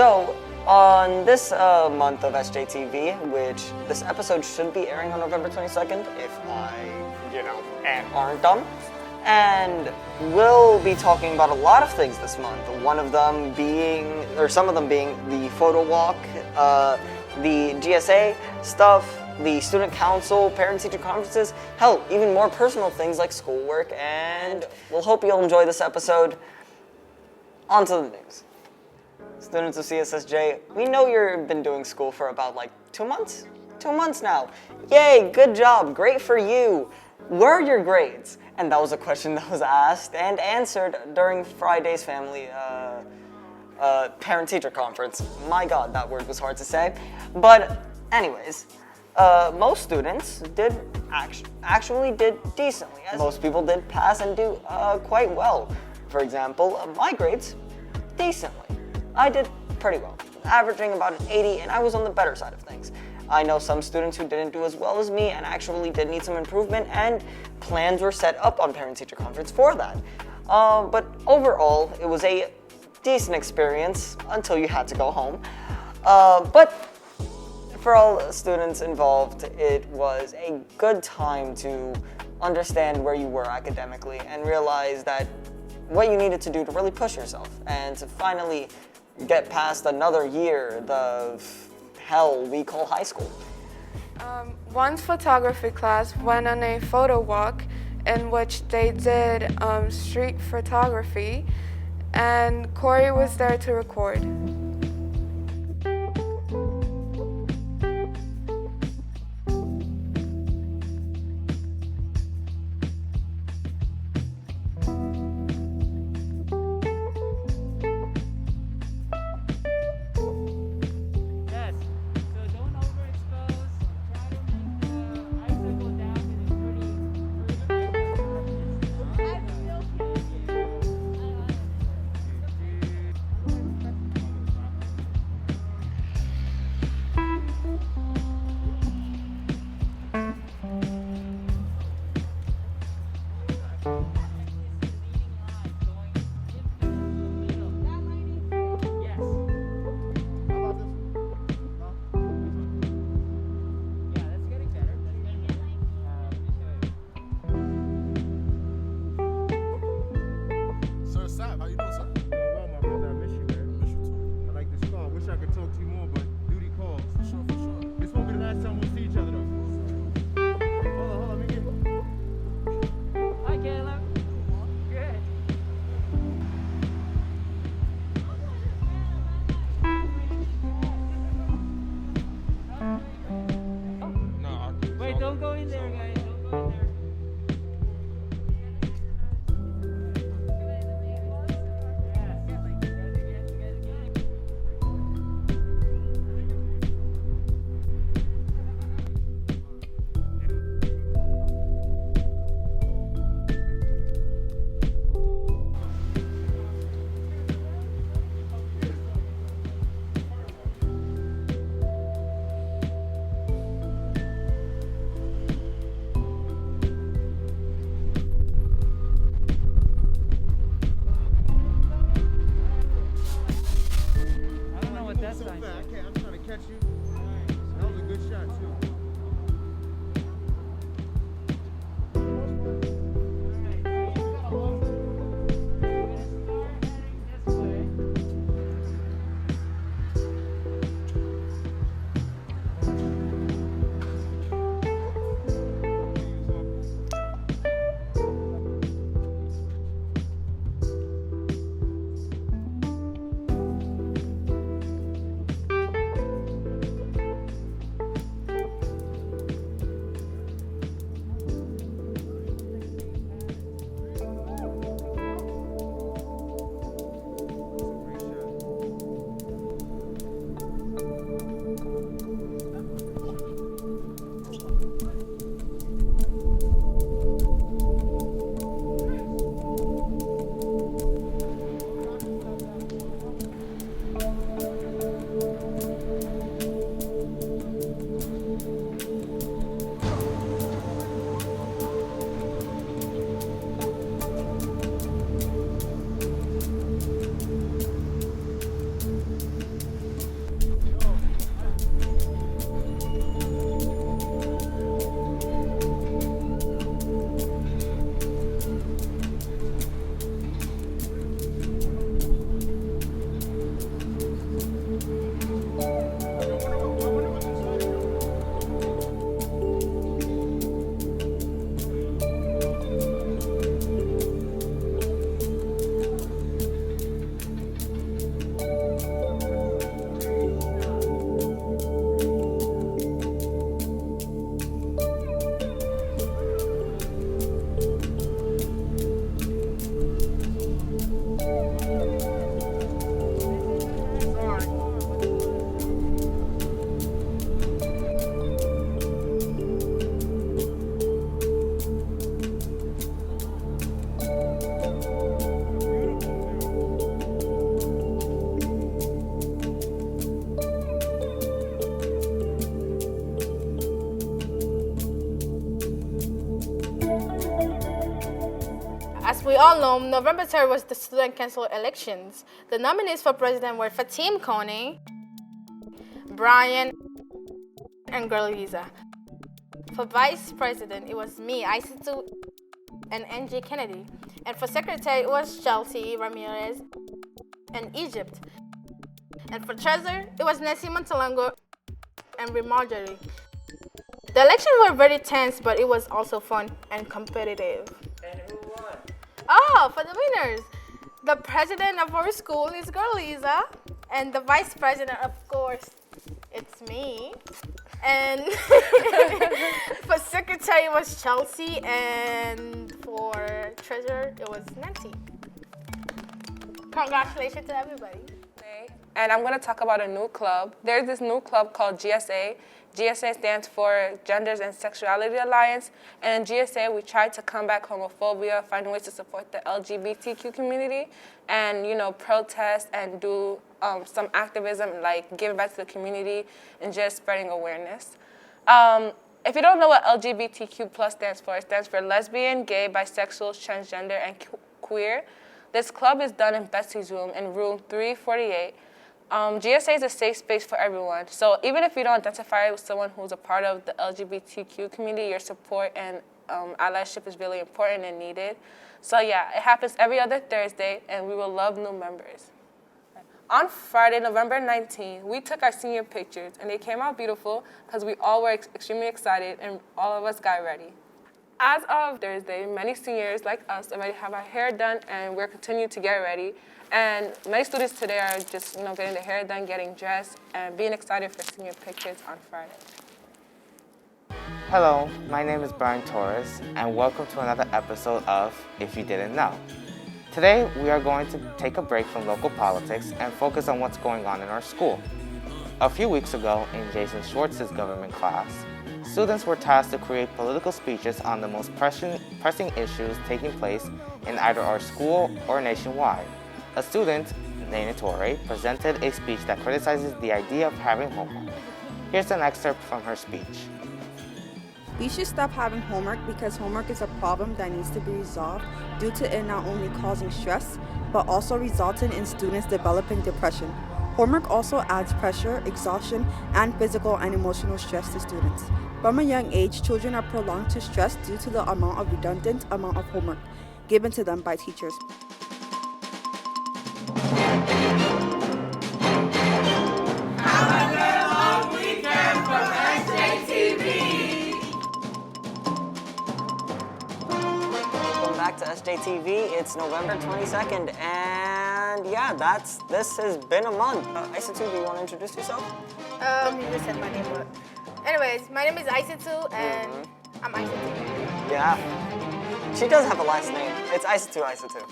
So, on this month of SJTV, which this episode should be airing on November 22nd, if I, aren't dumb. And we'll be talking about a lot of things this month. One of them being, or some of them being the photo walk, the GSA stuff, the student council, parent-teacher conferences, hell, even more personal things like schoolwork, and we'll hope you'll enjoy this episode. On to the news. Students of CSSJ, we know you've been doing school for about 2 months? 2 months now. Yay, good job, great for you. Where are your grades? And that was a question that was asked and answered during Friday's family parent-teacher conference. My God, that word was hard to say. But anyways, most students actually did decently. Most people did pass and do quite well. For example, my grades, decently. I did pretty well, averaging about an 80, and I was on the better side of things. I know some students who didn't do as well as me and actually did need some improvement, and plans were set up on parent-teacher conference for that. But overall, it was a decent experience until you had to go home. But for all students involved, it was a good time to understand where you were academically and realize that what you needed to do to really push yourself and to finally get past another year of hell we call high school. One's photography class went on a photo walk in which they did street photography, and Corey was there to record. we all know, November 3rd was the student council elections. The nominees for president were Fatim Coney, Brian, and Girl Lisa. For vice president, it was me, Sjtv, and NG Kennedy. And for secretary, it was Chelsea Ramirez and Egypt. And for treasurer, it was Nessie Montalongo and Marjorie. The elections were very tense, but it was also fun and competitive. And who won? Oh, for the winners. The president of our school is Girl Lisa, and the vice president, of course, it's me. And for secretary, it was Chelsea, and for treasurer, it was Nancy. Congratulations to everybody. And I'm going to talk about a new club. There's this new club called GSA. GSA stands for Genders and Sexuality Alliance. And in GSA, we try to combat homophobia, find ways to support the LGBTQ community, and, you know, protest and do some activism, like giving back to the community and just spreading awareness. If you don't know what LGBTQ plus stands for, it stands for lesbian, gay, bisexual, transgender, and queer. This club is done in Betsy's room in room 348. GSA is a safe space for everyone. So even if you don't identify with someone who's a part of the LGBTQ community, your support and allyship is really important and needed. So yeah, it happens every other Thursday, and we will love new members. On Friday, November 19th, we took our senior pictures, and they came out beautiful because we all were extremely excited, and all of us got ready. As of Thursday, many seniors like us already have our hair done, and we're continuing to get ready. And many students today are just, you know, getting their hair done, getting dressed, and being excited for senior pictures on Friday. Hello, my name is Brian Torres, and welcome to another episode of If You Didn't Know. Today, we are going to take a break from local politics and focus on what's going on in our school. A few weeks ago, in Jason Schwartz's government class, students were tasked to create political speeches on the most pressing issues taking place in either our school or nationwide. A student, Nana Torre, presented a speech that criticizes the idea of having homework. Here's an excerpt from her speech. We should stop having homework because homework is a problem that needs to be resolved due to it not only causing stress, but also resulting in students developing depression. Homework also adds pressure, exhaustion, and physical and emotional stress to students. From a young age, children are prolonged to stress due to the redundant amount of homework given to them by teachers. Back to Sjtv. It's November 22nd, and yeah, this has been a month. Sjtv, do you want to introduce yourself? You just said my name, but anyways, my name is Sjtv, and I'm Sjtv. Yeah, she does have a last name. It's Sjtv.